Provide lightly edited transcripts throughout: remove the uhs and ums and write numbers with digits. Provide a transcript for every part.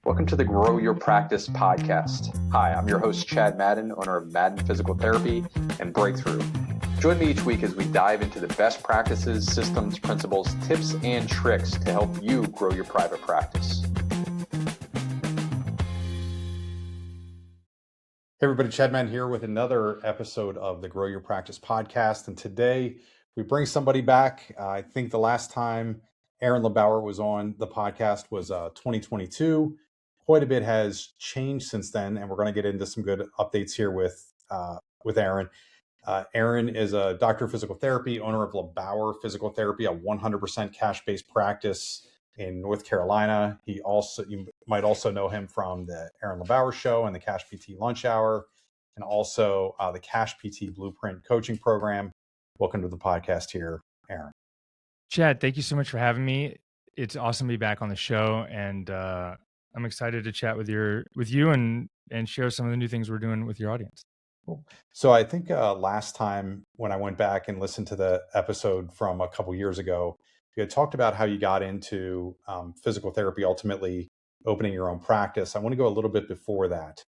Welcome to the Grow Your Practice podcast. Hi, I'm your host, Chad Madden, owner of Madden Physical Therapy and Breakthrough. Join me each week as we dive into the best practices, systems, principles, tips, and tricks to help you grow your private practice. Hey everybody, Chad Madden here with another episode of the Grow Your Practice podcast. And today we bring somebody back. I think the last time Aaron LeBauer was on the podcast was 2022. Quite a bit has changed since then, and we're going to get into some good updates here with Aaron. Aaron is a doctor of physical therapy, owner of LeBauer Physical Therapy, a 100% cash-based practice in North Carolina. You might also know him from the Aaron LeBauer Show and the Cash PT Lunch Hour, and also the Cash PT Blueprint Coaching Program. Welcome to the podcast here, Aaron. Chad, thank you so much for having me. It's awesome to be back on the show, and I'm excited to chat with you and share some of the new things we're doing with your audience. Cool. So I think last time when I went back and listened to the episode from a couple years ago, you had talked about how you got into physical therapy, ultimately opening your own practice. I want to go a little bit before that.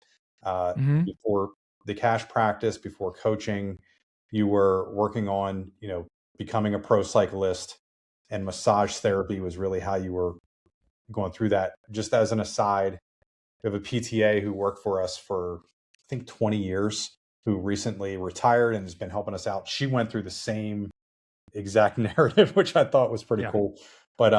Before the cash practice, before coaching, you were working on, becoming a pro cyclist, and massage therapy was really how you were going through that. Just as an aside, we have a PTA who worked for us for, I think, 20 years, who recently retired and has been helping us out. She went through the same exact narrative, which I thought was pretty cool. But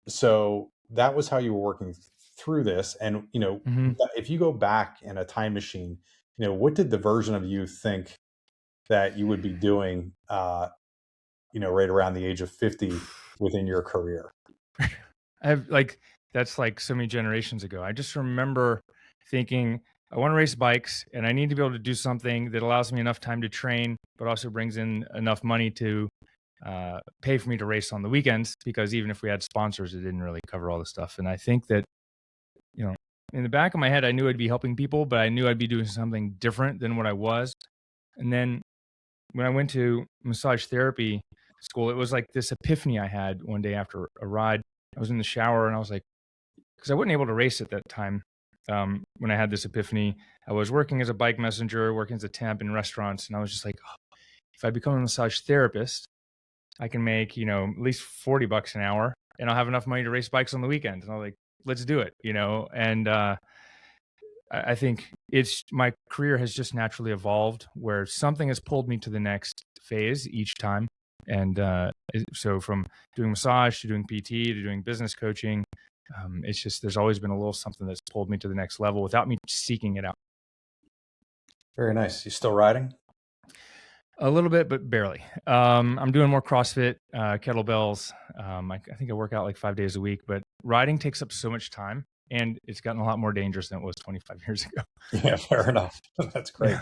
so that was how you were working through this. And, if you go back in a time machine, what did the version of you think that you would be doing, right around the age of 50 within your career? That's like so many generations ago. I just remember thinking, I want to race bikes and I need to be able to do something that allows me enough time to train, but also brings in enough money to pay for me to race on the weekends, because even if we had sponsors, it didn't really cover all the stuff. And I think that, in the back of my head, I knew I'd be helping people, but I knew I'd be doing something different than what I was. And then when I went to massage therapy school, it was like this epiphany I had one day after a ride. I was in the shower and I was like, because I wasn't able to race at that time. When I had this epiphany, I was working as a bike messenger, working as a temp in restaurants. And I was just like, if I become a massage therapist, I can make, at least $40 an hour, and I'll have enough money to race bikes on the weekend. And I was like, let's do it, and I think my career has just naturally evolved where something has pulled me to the next phase each time. And so from doing massage to doing PT to doing business coaching, it's just, there's always been a little something that's pulled me to the next level without me seeking it out. Very nice. You still riding? A little bit, but barely. I'm doing more CrossFit, kettlebells. I think I work out like 5 days a week, but riding takes up so much time, and it's gotten a lot more dangerous than it was 25 years ago. Yeah, fair enough. That's great.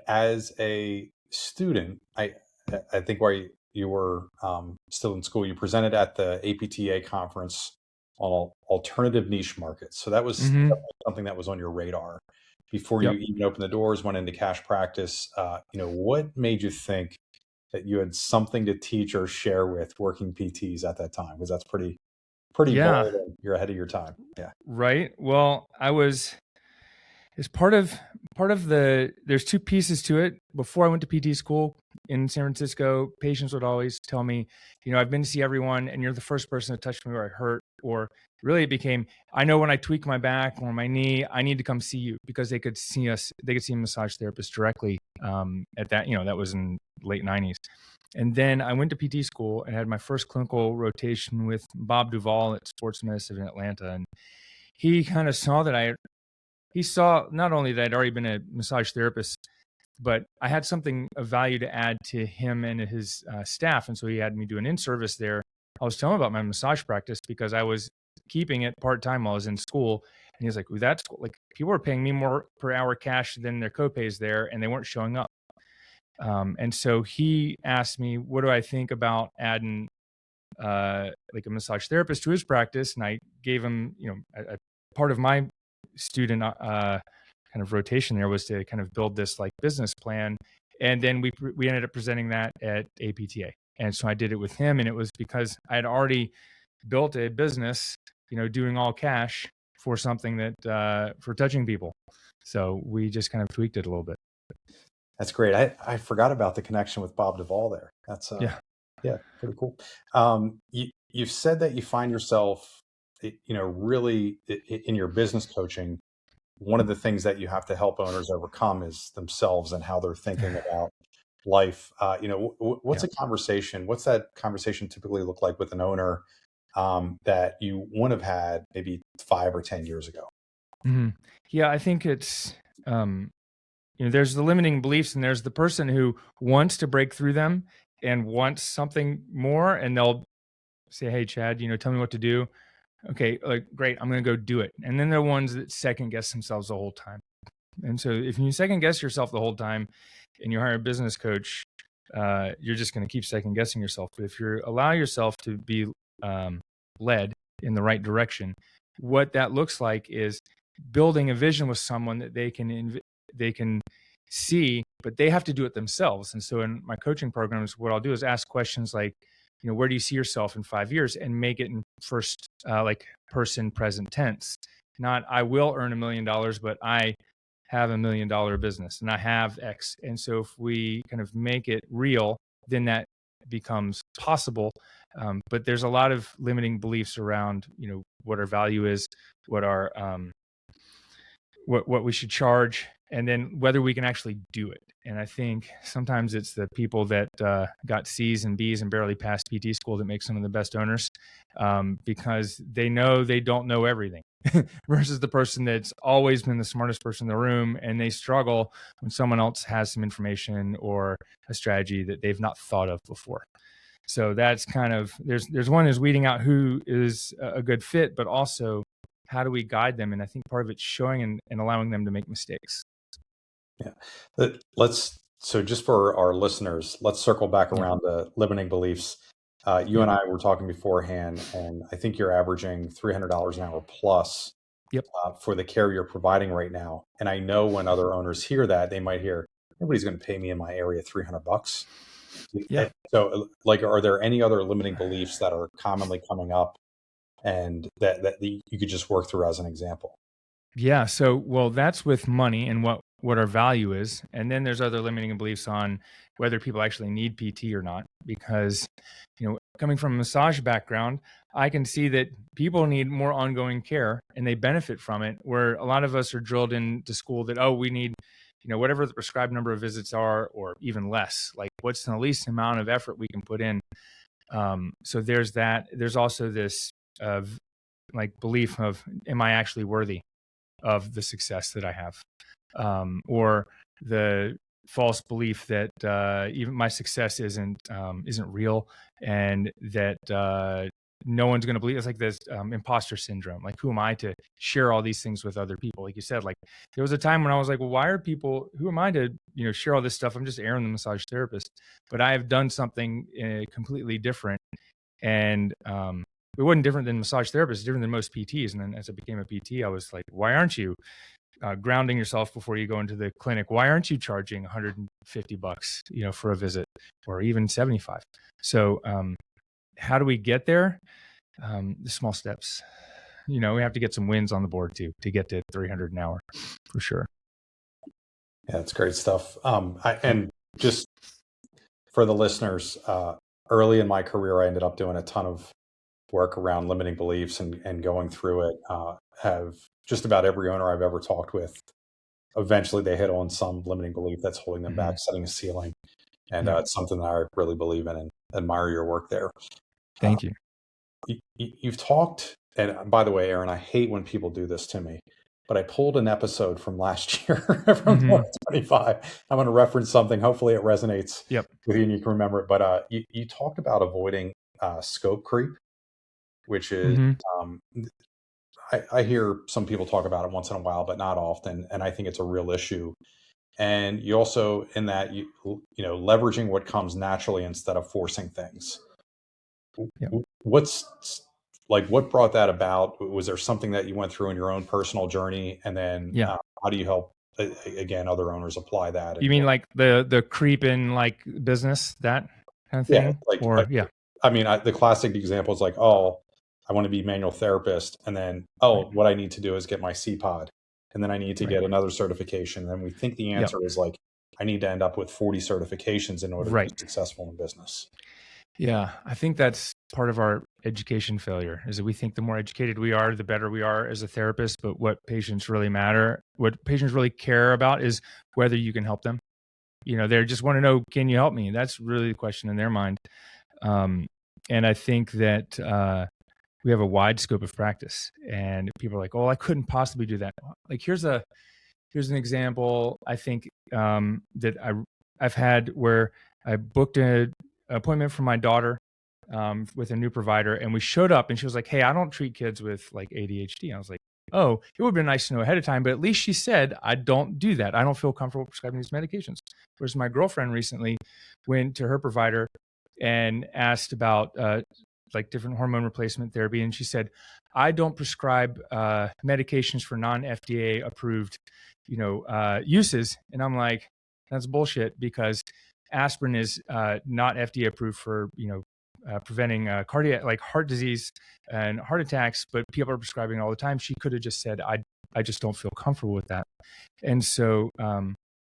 As a student, I think while you were still in school, you presented at the APTA conference on alternative niche markets. So that was something that was on your radar before you even opened the doors, went into cash practice. What made you think that you had something to teach or share with working PTs at that time? Because that's pretty bold, and you're ahead of your time. Yeah. Right. Well, it's part of there's two pieces to it. Before I went to PT school in San Francisco, patients would always tell me, I've been to see everyone and you're the first person to touch me where I hurt. Or really it became, I know when I tweak my back or my knee, I need to come see you, because they could see a massage therapist directly at that, that was in late 90s. And then I went to PT school and had my first clinical rotation with Bob Duvall at Sports Medicine in Atlanta. And he kind of saw that he saw not only that I'd already been a massage therapist, but I had something of value to add to him and his staff. And so he had me do an in-service there. I was telling him about my massage practice because I was keeping it part-time while I was in school. And he was like, well, that's cool. Like, people were paying me more per hour cash than their copays there, and they weren't showing up. And so he asked me, what do I think about adding like a massage therapist to his practice? And I gave him, a part of my student kind of rotation there was to kind of build this like business plan. And then we ended up presenting that at APTA. And so I did it with him, and it was because I had already built a business, doing all cash, for something that for touching people. So we just kind of tweaked it a little bit. That's great. I forgot about the connection with Bob Duvall there. That's Yeah. yeah, pretty cool. You've said that you find yourself, really in your business coaching. One of the things that you have to help owners overcome is themselves and how they're thinking about life. What's Yeah. a conversation? What's that conversation typically look like with an owner that you wouldn't have had maybe 5 or 10 years ago? Mm-hmm. Yeah, I think it's there's the limiting beliefs, and there's the person who wants to break through them and wants something more, and they'll say, "Hey, Chad, tell me what to do." Okay, like great, I'm going to go do it. And then there are ones that second guess themselves the whole time. And so if you second guess yourself the whole time, and you hire a business coach, you're just going to keep second guessing yourself. But if you allow yourself to be led in the right direction, what that looks like is building a vision with someone that they can see, but they have to do it themselves. And so in my coaching programs, what I'll do is ask questions like, where do you see yourself in 5 years, and make it in first like person present tense, not I will earn $1 million, but I have $1 million business and I have X. And so if we kind of make it real, then that becomes possible. But there's a lot of limiting beliefs around, what our value is, what our what we should charge, and then whether we can actually do it. And I think sometimes it's the people that got C's and B's and barely passed PT school that make some of the best owners, because they know they don't know everything versus the person that's always been the smartest person in the room, and they struggle when someone else has some information or a strategy that they've not thought of before. So that's kind of, there's one is weeding out who is a good fit, but also how do we guide them? And I think part of it's showing and allowing them to make mistakes. Yeah. So just for our listeners, let's circle back Yeah. around the limiting beliefs. You Yep. and I were talking beforehand, and I think you're averaging $300 an hour plus Yep. for the care you're providing right now. And I know when other owners hear that, they might hear, nobody's going to pay me in my area $300. Yeah. So, are there any other limiting beliefs that are commonly coming up, and that you could just work through as an example? Yeah. So, well, that's with money and what our value is. And then there's other limiting beliefs on whether people actually need PT or not. Because, coming from a massage background, I can see that people need more ongoing care and they benefit from it, where a lot of us are drilled into school that, oh, we need, whatever the prescribed number of visits are, or even less. Like, what's the least amount of effort we can put in? So there's that. There's also this like belief of, am I actually worthy of the success that I have, or the false belief that even my success isn't real, and that no one's going to believe. It's like this imposter syndrome. Like, who am I to share all these things with other people? Like you said, like there was a time when I was like, well, why are people? Who am I to share all this stuff? I'm just Aaron, the massage therapist, but I have done something completely different, and it wasn't different than massage therapists, different than most PTs. And then as I became a PT, I was like, why aren't you grounding yourself before you go into the clinic? Why aren't you charging $150, for a visit, or even 75? So how do we get there? The small steps. We have to get some wins on the board too, to get to 300 an hour for sure. Yeah, that's great stuff. And just for the listeners, early in my career, I ended up doing a ton of work around limiting beliefs and going through it. Have just about every owner I've ever talked with, eventually they hit on some limiting belief that's holding them back, setting a ceiling. And it's something that I really believe in and admire your work there. Thank you. You've talked, and by the way, Aaron, I hate when people do this to me, but I pulled an episode from last year from 2025. I'm going to reference something. Hopefully it resonates with you and you can remember it. But you talked about avoiding scope creep, which is, I hear some people talk about it once in a while, but not often. And I think it's a real issue. And you also, in that, leveraging what comes naturally instead of forcing things. What brought that about? Was there something that you went through in your own personal journey? And then how do you help, again, other owners apply that? You mean like the creep in like business, that kind of thing? Yeah. I mean, the classic example is like, oh, I want to be manual therapist. And then, Right. what I need to do is get my CPOD. And then I need to Right. get another certification. And we think the Yep. answer is like, I need to end up with 40 certifications in order to be Right. successful in business. Yeah. I think that's part of our education failure is that we think the more educated we are, the better we are as a therapist. But what patients really care about is whether you can help them. They just want to know, can you help me? That's really the question in their mind. And I think that we have a wide scope of practice, and people are like, "Oh, I couldn't possibly do that." Like, here's an example. I think that I've had where I booked an appointment for my daughter with a new provider, and we showed up, and she was like, "Hey, I don't treat kids with like ADHD." I was like, "Oh, it would have been nice to know ahead of time," but at least she said, "I don't do that. I don't feel comfortable prescribing these medications." Whereas my girlfriend recently went to her provider and asked about like different hormone replacement therapy, and she said, "I don't prescribe medications for non-FDA approved, uses." And I'm like, "That's bullshit, because aspirin is not FDA approved for preventing cardiac, like heart disease and heart attacks, but people are prescribing it all the time." She could have just said, I just don't feel comfortable with that." And so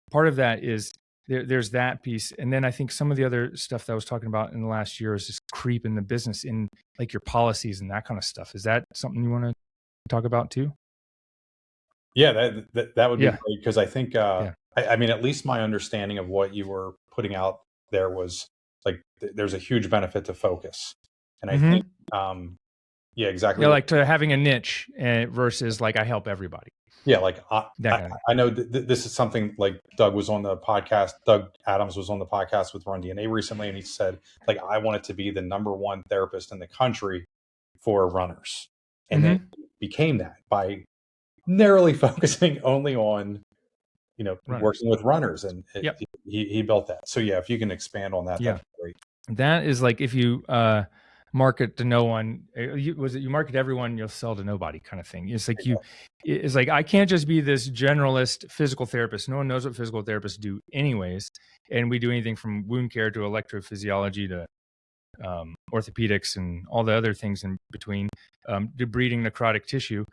part of that is there's that piece. And then I think some of the other stuff that I was talking about in the last year is just creep in the business, in like your policies and that kind of stuff. Is that something you want to talk about too? Yeah, that would be Yeah. great, because I think, Yeah. I mean, at least my understanding of what you were putting out there was like, there's a huge benefit to focus. And I think, Mm-hmm. yeah, exactly Yeah. what. Like to having a niche versus like I help everybody. Yeah, like That kind of thing. I know this is something like Doug was on the podcast. Doug Adams was on the podcast with Run DNA recently, and he said, like, I wanted to be the number one therapist in the country for runners, and then Mm-hmm. became that by narrowly focusing only on Runners. working with runners, and Yep. he built that. So yeah, if you can expand on that, Yeah. that'd be great. That is like if you market to no one, you market to everyone, you'll sell to nobody kind of thing. It's like it's like I can't just be this generalist physical therapist. No one knows what physical therapists do, anyways. And we do anything from wound care to electrophysiology to orthopedics and all the other things in between, debriding necrotic tissue.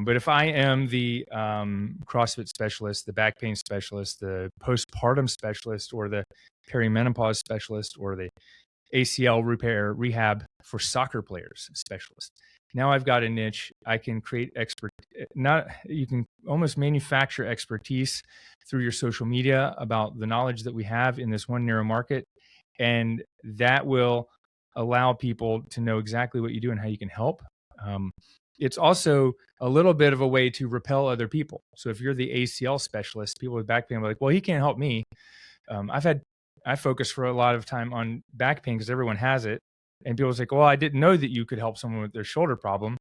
But if I am the CrossFit specialist, the back pain specialist, the postpartum specialist, or the perimenopause specialist, or the ACL repair rehab for soccer players specialist, now I've got a niche. I can create you can almost manufacture expertise through your social media about the knowledge that we have in this one narrow market. And that will allow people to know exactly what you do and how you can help. It's also a little bit of a way to repel other people. So if you're the ACL specialist, people with back pain are like, "Well, he can't help me." I focus for a lot of time on back pain because everyone has it. And people say, "Well, I didn't know that you could help someone with their shoulder problem."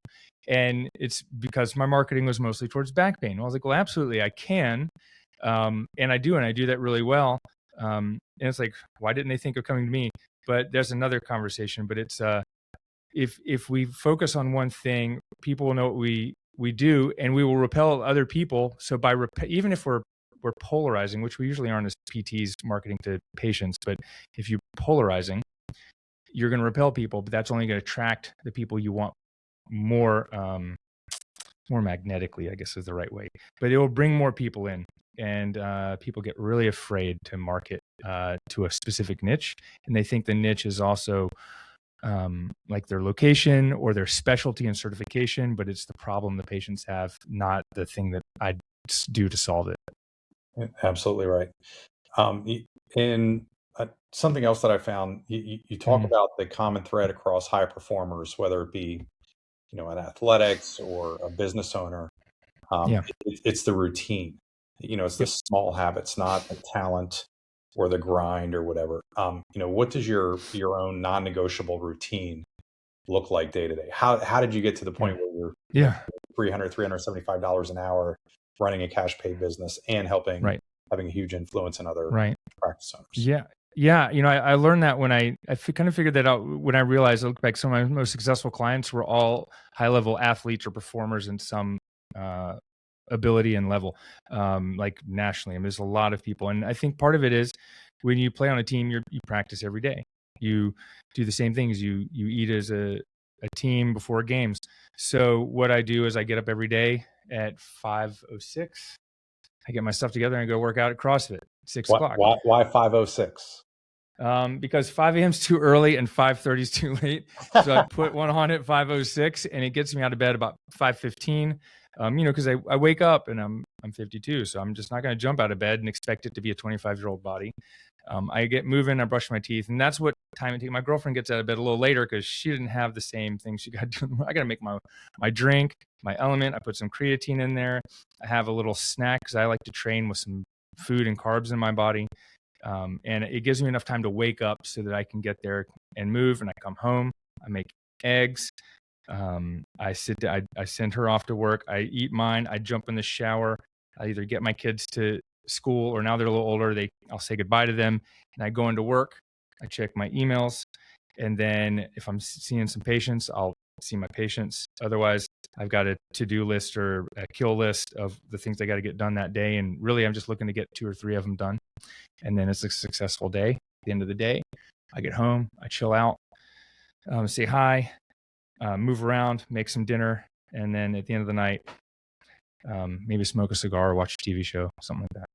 And it's because my marketing was mostly towards back pain. I was like, "Well, absolutely, I can." And I do that really well. And it's like, why didn't they think of coming to me? But there's another conversation. But it's if we focus on one thing, people will know what we do, and we will repel other people. So even if we're polarizing, which we usually aren't as PTs marketing to patients, but if you're polarizing, you're going to repel people, but that's only going to attract the people you want more magnetically, I guess is the right way. But it will bring more people in, and people get really afraid to market to a specific niche, and they think the niche is also like their location or their specialty and certification, but it's the problem the patients have, not the thing that I do to solve it. Absolutely right. And something else that I found, you talk Mm, about the common thread across high performers, whether it be an athletics or a business owner. yeah. It's the routine. It's the Yep. small habits, not the talent or the grind or whatever. What does your own non-negotiable routine look like day to day? How did you get to the Yeah. point where you're Yeah. $375 an hour running a cash pay business and Right. having a huge influence in other Right. practice owners? Yeah. Yeah. I learned that when I kind of figured that out when I realized, I look back, some of my most successful clients were all high level athletes or performers in some uh, ability and level, like nationally. I mean, there's a lot of people. And I think part of it is when you play on a team, you practice every day. You do the same things. You eat as a team before games. So what I do is I get up every day at 5:06. I get my stuff together and I go work out at CrossFit at 6 o'clock. Why 5:06? Because 5 a.m. is too early and 5:30 is too late. So I put one on at 5:06 and it gets me out of bed about 5:15. Because I wake up and I'm 52, so I'm just not going to jump out of bed and expect it to be a 25-year-old body. I get moving, I brush my teeth, and that's what time it takes. My girlfriend gets out of bed a little later because she didn't have the same thing she got to do. I got to make my drink, my element. I put some creatine in there. I have a little snack because I like to train with some food and carbs in my body. And it gives me enough time to wake up so that I can get there and move. And I come home, I make eggs. I send her off to work. I eat mine. I jump in the shower. I either get my kids to school or now they're a little older. I'll say goodbye to them and I go into work. I check my emails. And then if I'm seeing some patients, I'll see my patients. Otherwise, I've got a to-do list or a kill list of the things I got to get done that day. And really, I'm just looking to get 2 or 3 of them done. And then it's a successful day. At the end of the day, I get home, I chill out, say hi, move around, make some dinner. And then at the end of the night, maybe smoke a cigar or watch a TV show, something like that.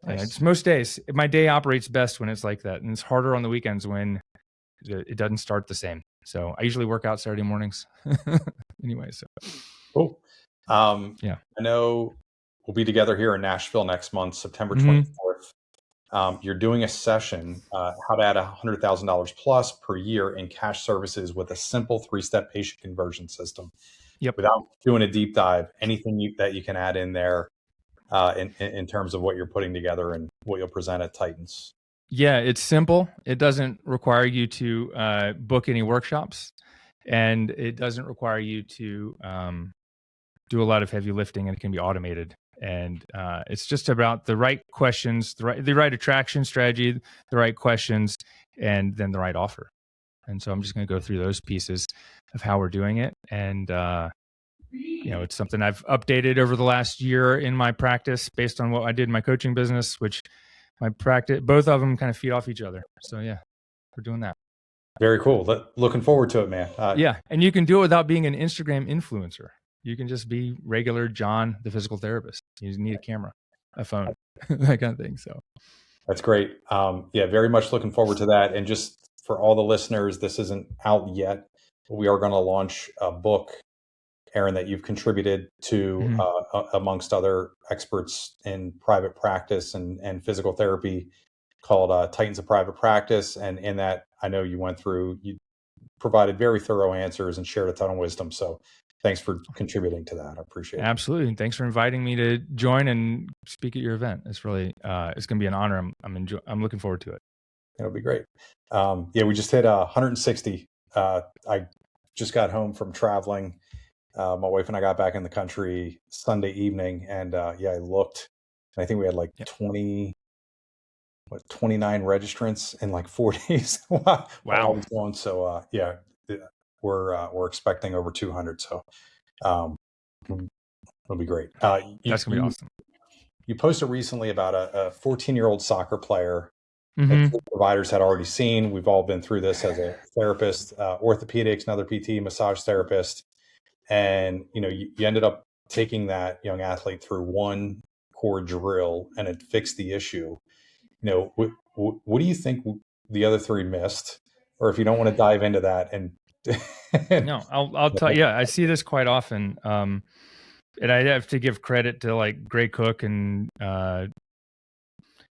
Nice. It's most days. My day operates best when it's like that. And it's harder on the weekends when it doesn't start the same. So I usually work out Saturday mornings anyway. So cool. Yeah. I know we'll be together here in Nashville next month, September 24th. You're doing a session, how to add $100,000 plus per year in cash services with a simple 3-step patient conversion system. Yep. Without doing a deep dive, anything that you can add in there in terms of what you're putting together and what you'll present at Titans. Yeah, it's simple. It doesn't require you to book any workshops, and it doesn't require you to do a lot of heavy lifting, and it can be automated. And it's just about the right questions, the right attraction strategy, the right questions, and then the right offer. And so I'm just going to go through those pieces of how we're doing it. And it's something I've updated over the last year in my practice based on what I did in my coaching business, which my practice, both of them kind of feed off each other. So yeah, we're doing that. Very cool. Looking forward to it, man. Yeah. And you can do it without being an Instagram influencer. You can just be regular John, the physical therapist. You just need a camera, a phone, that kind of thing. So that's great. Very much looking forward to that. And just for all the listeners, this isn't out yet, but we are going to launch a book, Aaron, that you've contributed to amongst other experts in private practice and physical therapy, called Titans of Private Practice. And in that, I know you provided very thorough answers and shared a ton of wisdom. So thanks for contributing to that. I appreciate it. Absolutely. And thanks for inviting me to join and speak at your event. It's really, it's going to be an honor. I'm looking forward to it. It'll be great. We just hit 160. I just got home from traveling. My wife and I got back in the country Sunday evening, and I looked, and I think we had 29 registrants in 4 days. Wow. I was going. So we're expecting over 200. So it'll be great. That's gonna be awesome. You posted recently about a 14-year-old soccer player that providers had already seen. We've all been through this as a therapist, orthopedics, another PT, massage therapist. And, you ended up taking that young athlete through one core drill and it fixed the issue. What do you think the other 3 missed? Or if you don't want to dive into that No, I'll tell you, I see this quite often. And I have to give credit to Gray Cook and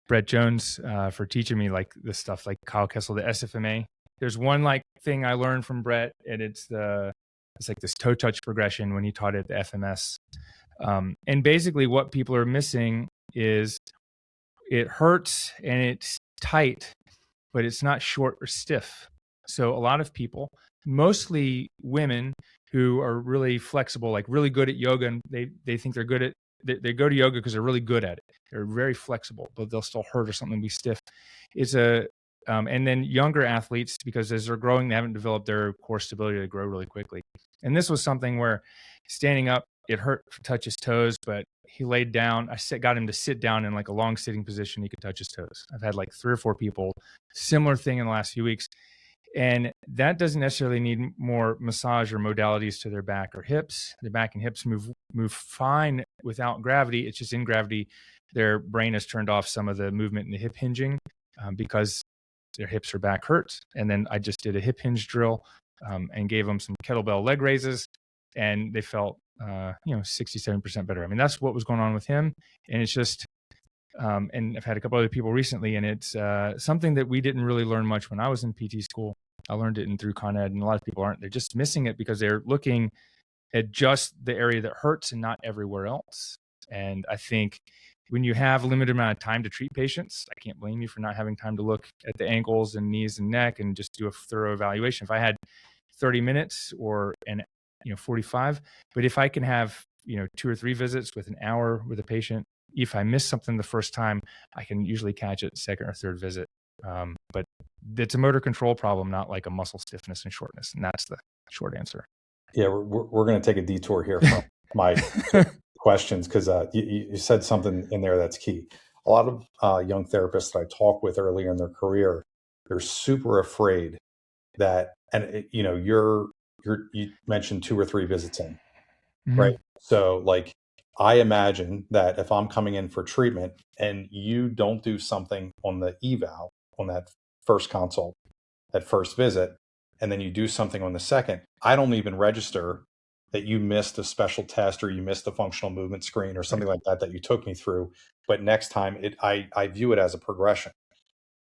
Brett Jones for teaching me this stuff, like Kyle Kessel, the SFMA. There's one thing I learned from Brett, and it's this toe touch progression when he taught it at the FMS. And basically what people are missing is it hurts and it's tight, but it's not short or stiff. So a lot of people, mostly women who are really flexible, really good at yoga, and they think they're good at, they go to yoga because they're really good at it. They're very flexible, but they'll still hurt or something, be stiff. And then younger athletes, because as they're growing, they haven't developed their core stability to grow really quickly. And this was something where standing up, it hurt to touch his toes, but he laid down. Got him to sit down in a long sitting position. He could touch his toes. I've had 3 or 4 people, similar thing in the last few weeks. And that doesn't necessarily need more massage or modalities to their back or hips. Their back and hips move fine without gravity. It's just in gravity, their brain has turned off some of the movement in the hip hinging because their hips or back hurt. And then I just did a hip hinge drill and gave them some kettlebell leg raises, and they felt 67% better. I mean, that's what was going on with him. And it's just and I've had a couple other people recently, and it's something that we didn't really learn much when I was in PT school. I learned it in through Con Ed, and a lot of people aren't. They're just missing it because they're looking at just the area that hurts and not everywhere else. And I think when you have a limited amount of time to treat patients, I can't blame you for not having time to look at the ankles and knees and neck and just do a thorough evaluation. If I had 30 minutes or 45, but if I can have 2 or 3 visits with an hour with a patient, if I miss something the first time, I can usually catch it second or third visit. But it's a motor control problem, not like a muscle stiffness and shortness. And that's the short answer. Yeah, we're going to take a detour here from my questions because you said something in there that's key. A lot of young therapists that I talk with earlier in their career, they're super afraid that, and you mentioned 2 or 3 visits in, right? So like, I imagine that if I'm coming in for treatment and you don't do something on the eval on that first consult, that first visit, and then you do something on the second, I don't even register that you missed a special test or you missed a functional movement screen or something like that you took me through. But next time I view it as a progression.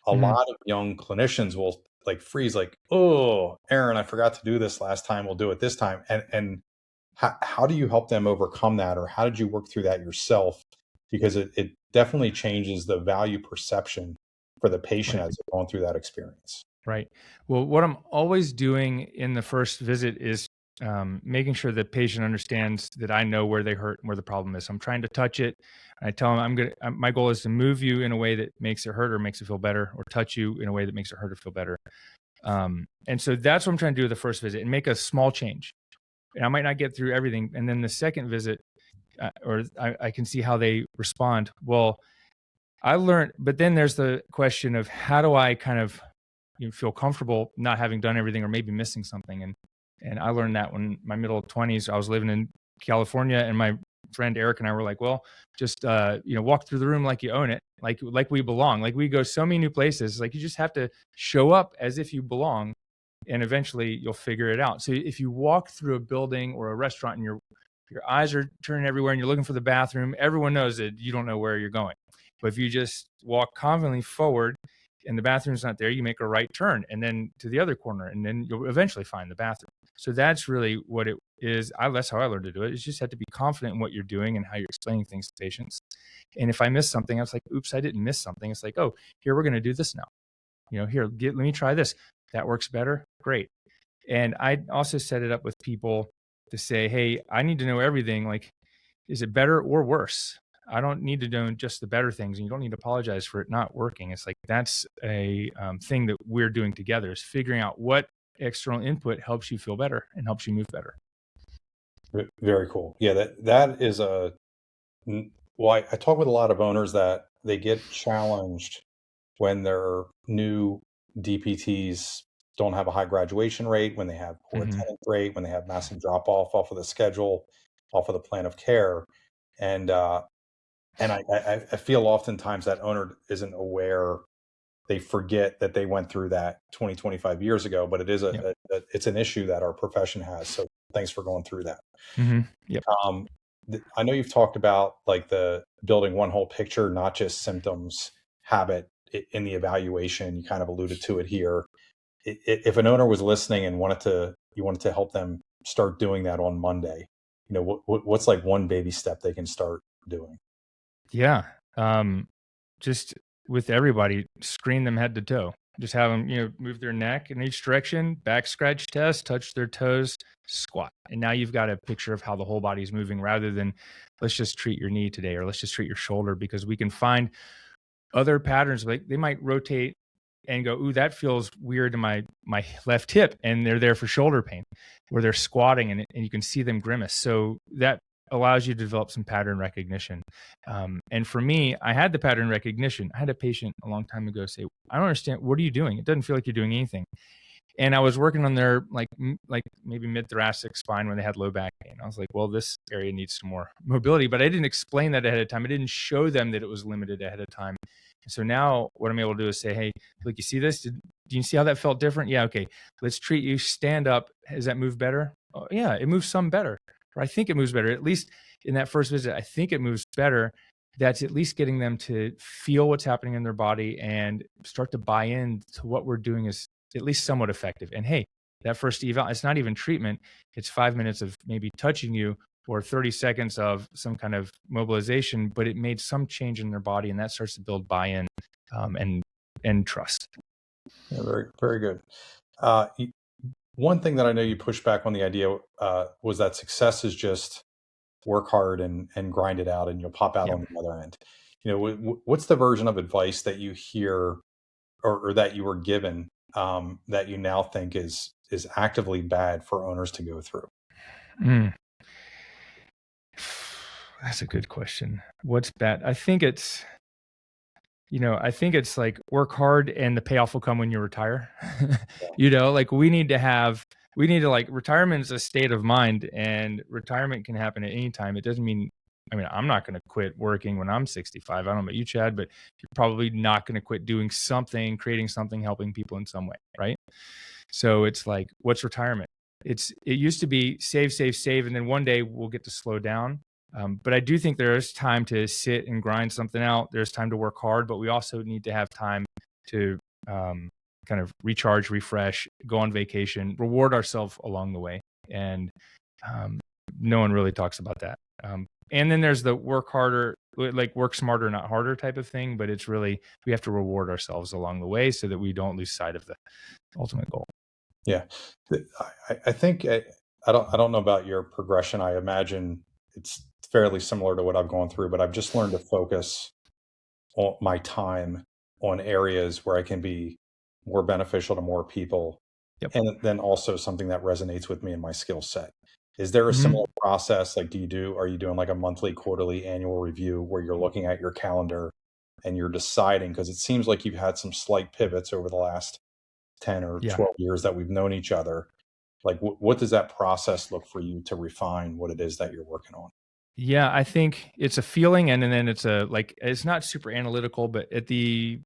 A lot of young clinicians will like freeze, like, oh, Aaron, I forgot to do this last time. We'll do it this time. And how do you help them overcome that? Or how did you work through that yourself? Because it definitely changes the value perception for the patient as they're going through that experience. Right. Well, what I'm always doing in the first visit is making sure the patient understands that I know where they hurt and where the problem is. I'm trying to touch it. I tell them my goal is to move you in a way that makes it hurt or makes it feel better, or touch you in a way that makes it hurt or feel better. And so that's what I'm trying to do the first visit, and make a small change. And I might not get through everything. And then the second visit, I can see how they respond. Well, I learned, but then there's the question of how do I kind of feel comfortable not having done everything or maybe missing something. And I learned that when my middle 20s, I was living in California, and my friend Eric and I were like, well, just walk through the room like you own it, like we belong. Like, we go so many new places, like you just have to show up as if you belong, and eventually you'll figure it out. So if you walk through a building or a restaurant and your eyes are turning everywhere and you're looking for the bathroom, everyone knows that you don't know where you're going. But if you just walk confidently forward and the bathroom's not there, you make a right turn and then to the other corner, and then you'll eventually find the bathroom. So that's really what it is. That's how I learned to do it. You just have to be confident in what you're doing and how you're explaining things to patients. And if I miss something, I was like, oops, I didn't miss something. It's like, oh, here, we're going to do this now. Here, let me try this. That works better. Great. And I also set it up with people to say, hey, I need to know everything. Like, is it better or worse? I don't need to know just the better things, and you don't need to apologize for it not working. It's like, that's a thing that we're doing together, is figuring out what external input helps you feel better and helps you move better. Very cool. Yeah, that is I talk with a lot of owners that they get challenged when their new DPTs don't have a high graduation rate, when they have poor attendance rate, when they have massive drop off of the schedule, off of the plan of care. And I feel oftentimes that owner isn't aware. They forget that they went through that 20, 25 years ago, but it is it's an issue that our profession has. So thanks for going through that. Yep. I know you've talked about like the building one whole picture, not just symptoms, habit in the evaluation. You kind of alluded to it here. If an owner was listening and you wanted to help them start doing that on Monday, what's like one baby step they can start doing? Yeah. Just with everybody, screen them head to toe. Just have them, move their neck in each direction, back scratch test, touch their toes, squat. And now you've got a picture of how the whole body is moving, rather than let's just treat your knee today, or let's just treat your shoulder, because we can find other patterns. Like, they might rotate and go, ooh, that feels weird in my left hip, and they're there for shoulder pain, where they're squatting and you can see them grimace. So that allows you to develop some pattern recognition. And for me, I had the pattern recognition. I had a patient a long time ago say, I don't understand. What are you doing? It doesn't feel like you're doing anything. And I was working on their like maybe mid-thoracic spine when they had low back pain. I was like, well, this area needs some more mobility, but I didn't explain that ahead of time. I didn't show them that it was limited ahead of time. So now what I'm able to do is say, hey, look, you see this? Do you see how that felt different? Yeah, okay. Let's treat you. Stand up. Does that move better? Oh, yeah, it moves some better. Or I think it moves better. At least in that first visit, I think it moves better. That's at least getting them to feel what's happening in their body and start to buy in to what we're doing is at least somewhat effective. And hey, that first eval, it's not even treatment. It's 5 minutes of maybe touching you or 30 seconds of some kind of mobilization, but it made some change in their body, and that starts to build buy-in and trust. Yeah, very, very good. One thing that I know you pushed back on the idea was that success is just work hard and grind it out, and you'll pop out Yeah. on the other end. What's the version of advice that you hear or that you were given that you now think is actively bad for owners to go through? Mm. That's a good question. What's bad? I think it's like work hard and the payoff will come when you retire. Like we need to like retirement is a state of mind, and retirement can happen at any time. It doesn't mean, I'm not going to quit working when I'm 65. I don't know about you, Chad, but you're probably not going to quit doing something, creating something, helping people in some way. Right. So it's like, what's retirement? It used to be save, save, save. And then one day we'll get to slow down. But I do think there is time to sit and grind something out. There's time to work hard, but we also need to have time to kind of recharge, refresh, go on vacation, reward ourselves along the way. And no one really talks about that. And then there's the work harder, like work smarter, not harder type of thing. But it's really, we have to reward ourselves along the way so that we don't lose sight of the ultimate goal. Yeah, I think I don't know about your progression. I imagine it's fairly similar to what I've gone through, but I've just learned to focus my time on areas where I can be more beneficial to more people, Yep. and then also something that resonates with me and my skill set. Is there a Mm-hmm. similar process? Like, are you doing like a monthly, quarterly, annual review where you're looking at your calendar and you're deciding? Because it seems like you've had some slight pivots over the last 10 or Yeah. 12 years that we've known each other. Like, what does that process look for you to refine what it is that you're working on? Yeah, I think it's a feeling, and then it's it's not super analytical, but at the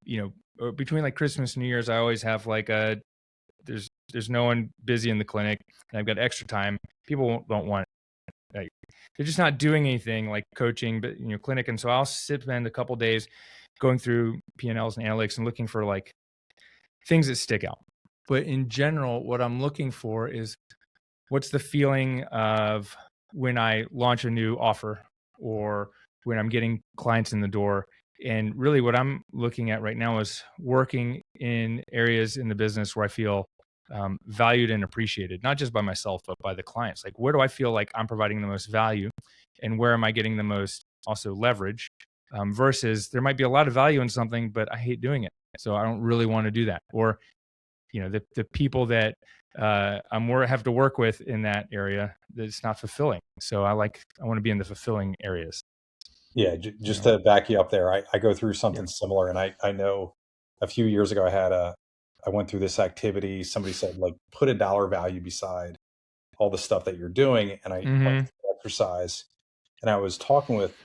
between like Christmas and New Year's, I always have like there's no one busy in the clinic, and I've got extra time. People don't want, like, they're just not doing anything like coaching, but clinic, and so I'll spend a couple days going through P&Ls and analytics and looking for like things that stick out. But in general, what I'm looking for is what's the feeling of when I launch a new offer or when I'm getting clients in the door. And really what I'm looking at right now is working in areas in the business where I feel valued and appreciated, not just by myself, but by the clients. Like, where do I feel like I'm providing the most value, and where am I getting the most also leverage, versus there might be a lot of value in something, but I hate doing it. So I don't really want to do that. Or the people that have to work with in that area, that it's not fulfilling. So I want to be in the fulfilling areas. Yeah, just to back you up there, I go through Yeah. something similar, and I know a few years ago I went through this activity. Somebody said, like, put a dollar value beside all the stuff that you're doing, and I went Mm-hmm. through the exercise, and I was talking with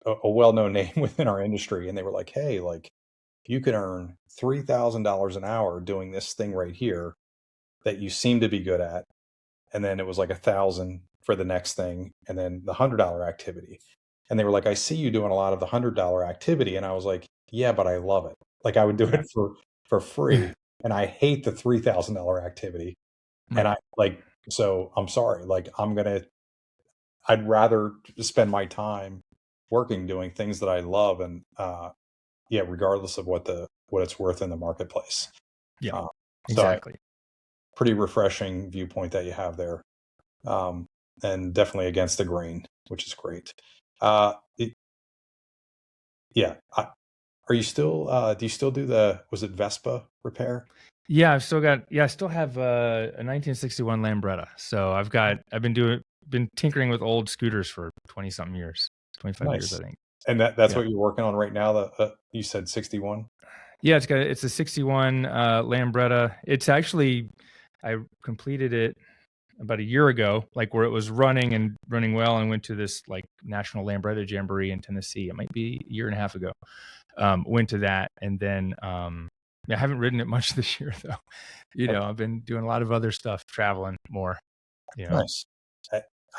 a well-known name within our industry, and they were like, "Hey, like, you could earn $3,000 an hour doing this thing right here that you seem to be good at." And then it was like 1,000 for the next thing, and then the $100 activity. And they were like, "I see you doing a lot of the $100 activity." And I was like, "Yeah, but I love it. Like, I would do Yeah. it for free, and I hate the $3,000 activity." And Right. I like, so I'm sorry. Like, I'd rather spend my time working doing things that I love, and yeah, regardless of what it's worth in the marketplace. Yeah. Uh, so Exactly. pretty refreshing viewpoint that you have there. Um, and definitely against the grain, which is great. It, yeah. Are you still, do you still do was it Vespa repair? Yeah. I still have a 1961 Lambretta. So I've been tinkering with old scooters for 20 something years, 25 years, I Nice. think. And that's Yeah. what you're working on right now. You said 61. Yeah, it's a 61 Lambretta. It's actually, I completed it about a year ago, like where it was running well, and went to this like National Lambretta Jamboree in Tennessee. It might be a year and a half ago. Went to that, and then I haven't ridden it much this year though. I've been doing a lot of other stuff, traveling more. Nice.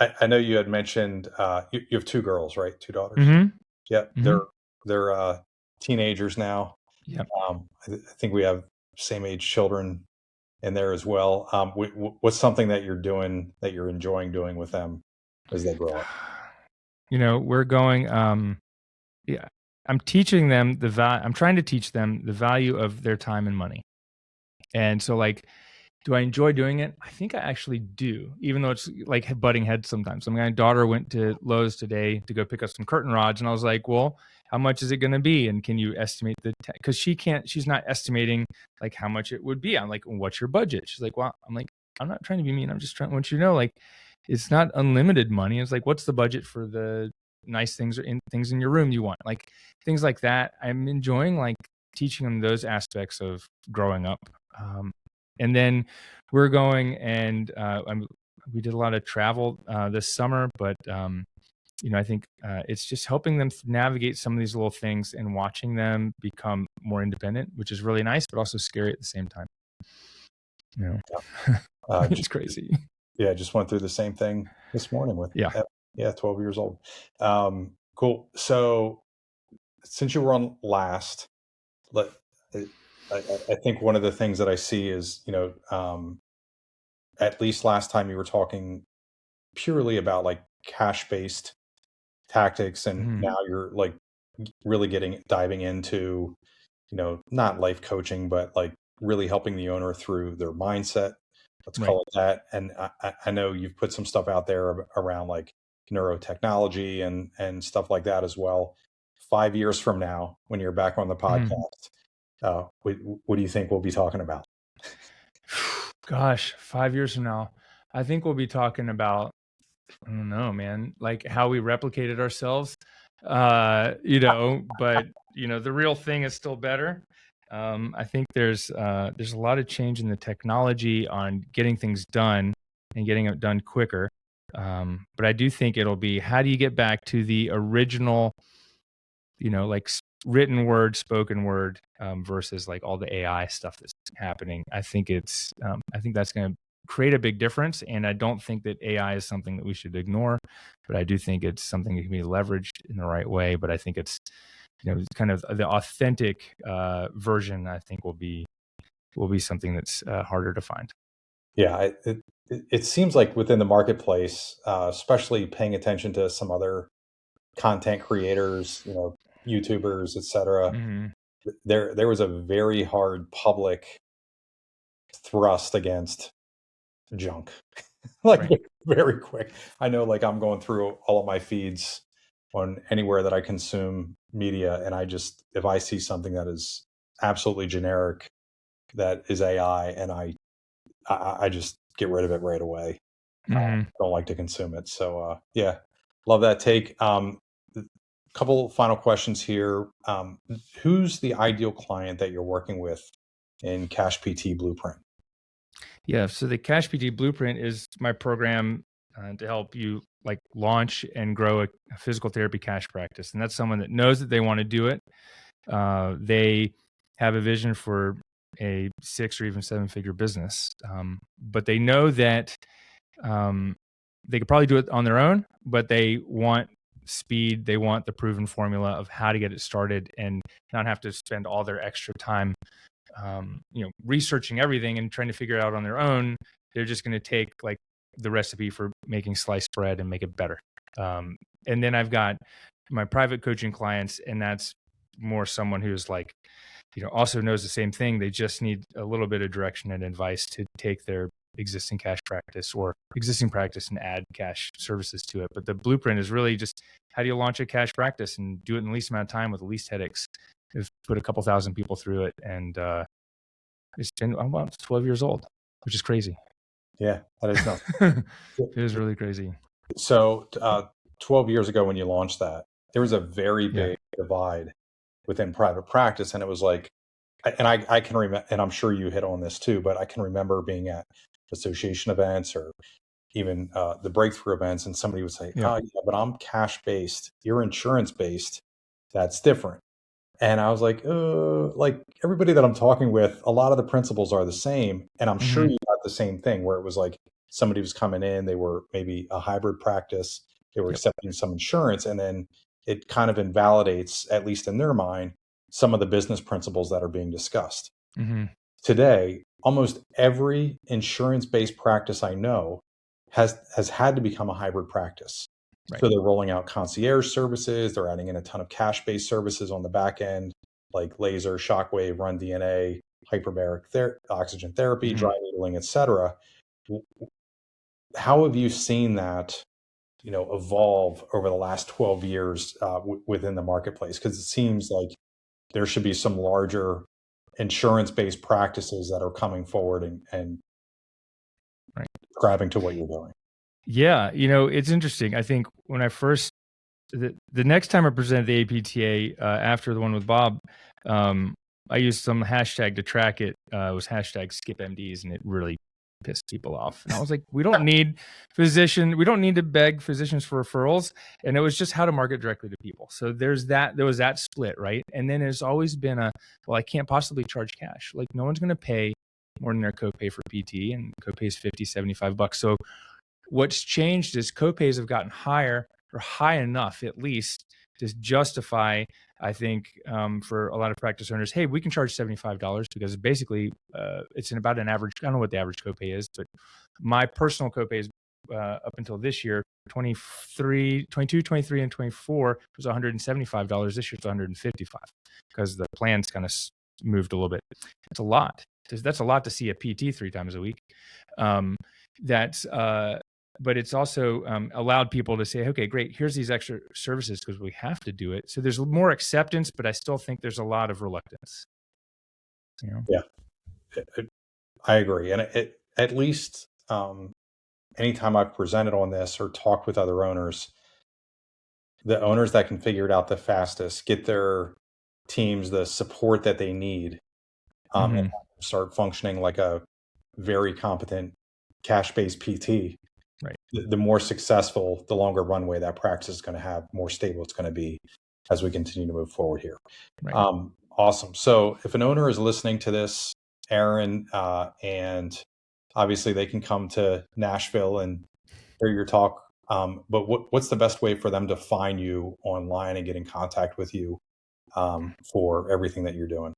I know you had mentioned you have two girls, right? Two daughters. Mm-hmm. Yeah, Mm-hmm. they're teenagers now. Yep. I think we have same age children in there as well. What's something that you're doing that you're enjoying doing with them as they grow up? We're going. Yeah, I'm teaching them I'm trying to teach them the value of their time and money. And so, like, do I enjoy doing it? I think I actually do, even though it's like butting heads sometimes. So my daughter went to Lowe's today to go pick up some curtain rods, and I was like, "Well, how much is it going to be? And can you estimate the?" Because she's not estimating like how much it would be. I'm like, "What's your budget?" She's like, "Well," I'm like, "I'm not trying to be mean. I'm just want you to know, like, it's not unlimited money. It's like, what's the budget for the nice things or things in your room you want, like things like that." I'm enjoying like teaching them those aspects of growing up. And then we're going and we did a lot of travel this summer, but I think it's just helping them navigate some of these little things and watching them become more independent, which is really nice, but also scary at the same time. It's Just, crazy. yeah, just went through the same thing this morning with Yeah. 12 years old. Cool. So since you were on last, let I think one of the things that I see is, at least last time you were talking purely about like cash based tactics, and Mhm. now you're like really diving into, not life coaching, but like really helping the owner through their mindset. Let's Right. call it that. And I know you've put some stuff out there around like neurotechnology and stuff like that as well. 5 years from now, when you're back on the Mhm. podcast, what do you think we'll be talking about? Gosh, 5 years from now, I think we'll be talking about, I don't know, man, like how we replicated ourselves. But the real thing is still better. I think there's a lot of change in the technology on getting things done and getting it done quicker. But I do think it'll be, how do you get back to the original, like written word, spoken word, versus like all the AI stuff that's happening. I think that's going to create a big difference. And I don't think that AI is something that we should ignore, but I do think it's something that can be leveraged in the right way. But I think it's, it's kind of the authentic version, I think will be something that's harder to find. Yeah, it seems like within the marketplace, especially paying attention to some other content creators, YouTubers, etc. Hmm. There was a very hard public thrust against junk, like Right. very quick. I know, like I'm going through all of my feeds on anywhere that I consume media, and if I see something that is absolutely generic that is AI, and I just get rid of it right away. Hmm. Don't like to consume it. So yeah, love that take. Couple final questions here. Who's the ideal client that you're working with in Cash PT Blueprint? Yeah. So the Cash PT Blueprint is my program to help you like launch and grow a physical therapy cash practice. And that's someone that knows that they want to do it. They have a vision for a 6 or even 7 figure business, but they know that um, they could probably do it on their own, but they want speed. They want the proven formula of how to get it started and not have to spend all their extra time researching everything and trying to figure it out on their own. They're just going to take like the recipe for making sliced bread and make it better. Um, and then I've got my private coaching clients, and that's more someone who's like, also knows the same thing. They just need a little bit of direction and advice to take their existing cash practice or existing practice and add cash services to it. But the blueprint is really just, how do you launch a cash practice and do it in the least amount of time with the least headaches? I've put a couple thousand people through it, and I'm about 12 years old, which is crazy. Yeah, that is nuts. It is really crazy. So 12 years ago when you launched that, there was a very Yeah. big divide within private practice, and it was like and I can remember, and I'm sure you hit on this too, but I can remember being at association events or even the breakthrough events, and somebody would say, Yeah. "Oh, yeah, but I'm cash based. You're insurance based. That's different." And I was like everybody that I'm talking with, a lot of the principles are the same, and I'm sure Hmm. you got the same thing where it was like somebody was coming in, they were maybe a hybrid practice, they were Yep. accepting some insurance, and then it kind of invalidates, at least in their mind, some of the business principles that are being discussed. Hmm. Today, almost every insurance-based practice I know has had to become a hybrid practice. Right. So they're rolling out concierge services, they're adding in a ton of cash-based services on the back end, like laser, shockwave, run DNA, hyperbaric oxygen therapy, Hmm. dry needling, et cetera. How have you seen that, evolve over the last 12 years within the marketplace? Because it seems like there should be some larger insurance-based practices that are coming forward and Right. subscribing to what you're doing. Yeah. It's interesting. I think when I first the next time I presented the APTA after the one with Bob, um, I used some hashtag to track it. It was hashtag SkipMDs, and it really pissed people off. And I was like, we don't need to beg physicians for referrals. And it was just how to market directly to people. So there was that split, right? And then there's always been well, I can't possibly charge cash. Like no one's going to pay more than their copay for PT, and copay is $50, $75. So what's changed is copays have gotten higher, or high enough at least, to justify, I think, for a lot of practice owners, hey, we can charge $75 because basically it's about an average. I don't know what the average copay is, but my personal copay is up until this year, 22, 23, and 24 was $175. This year it's $155 because the plans kind of moved a little bit. That's a lot. That's a lot to see a PT 3 times a week. That's but it's also allowed people to say, okay, great, here's these extra services because we have to do it. So there's more acceptance, but I still think there's a lot of reluctance. Yeah, I agree. And at least anytime I've presented on this or talked with other owners, the owners that can figure it out the fastest, get their teams the support that they need, and Mm-hmm. start functioning like a very competent cash-based PT, Right. the more successful, the longer runway that practice is going to have, more stable it's going to be as we continue to move forward here. Right. Awesome. So if an owner is listening to this, Aaron, and obviously they can come to Nashville and hear your talk, but what's the best way for them to find you online and get in contact with you for everything that you're doing?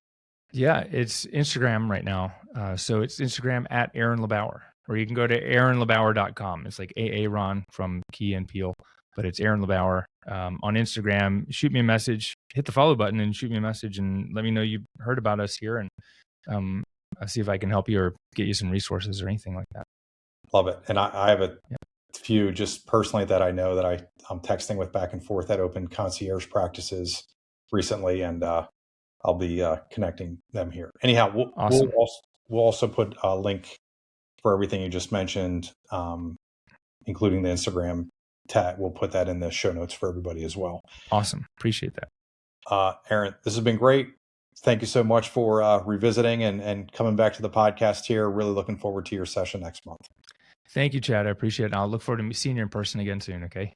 Yeah, it's Instagram right now. So it's Instagram at Aaron LeBauer, or you can go to aaronlebauer.com. It's like Aaron from Key and Peele, but it's Aaron LeBauer on Instagram. Shoot me a message, hit the follow button and shoot me a message and let me know you heard about us here. And I'll see if I can help you or get you some resources or anything like that. Love it. And I have a Yeah. few just personally that I know that I'm texting with back and forth that open concierge practices recently, and I'll be connecting them here. Anyhow, Awesome. we'll also put a link for everything you just mentioned, including the Instagram tag. We'll put that in the show notes for everybody as well. Awesome. Appreciate that. Aaron, this has been great. Thank you so much for revisiting and coming back to the podcast here. Really looking forward to your session next month. Thank you, Chad. I appreciate it. I'll look forward to seeing you in person again soon. Okay.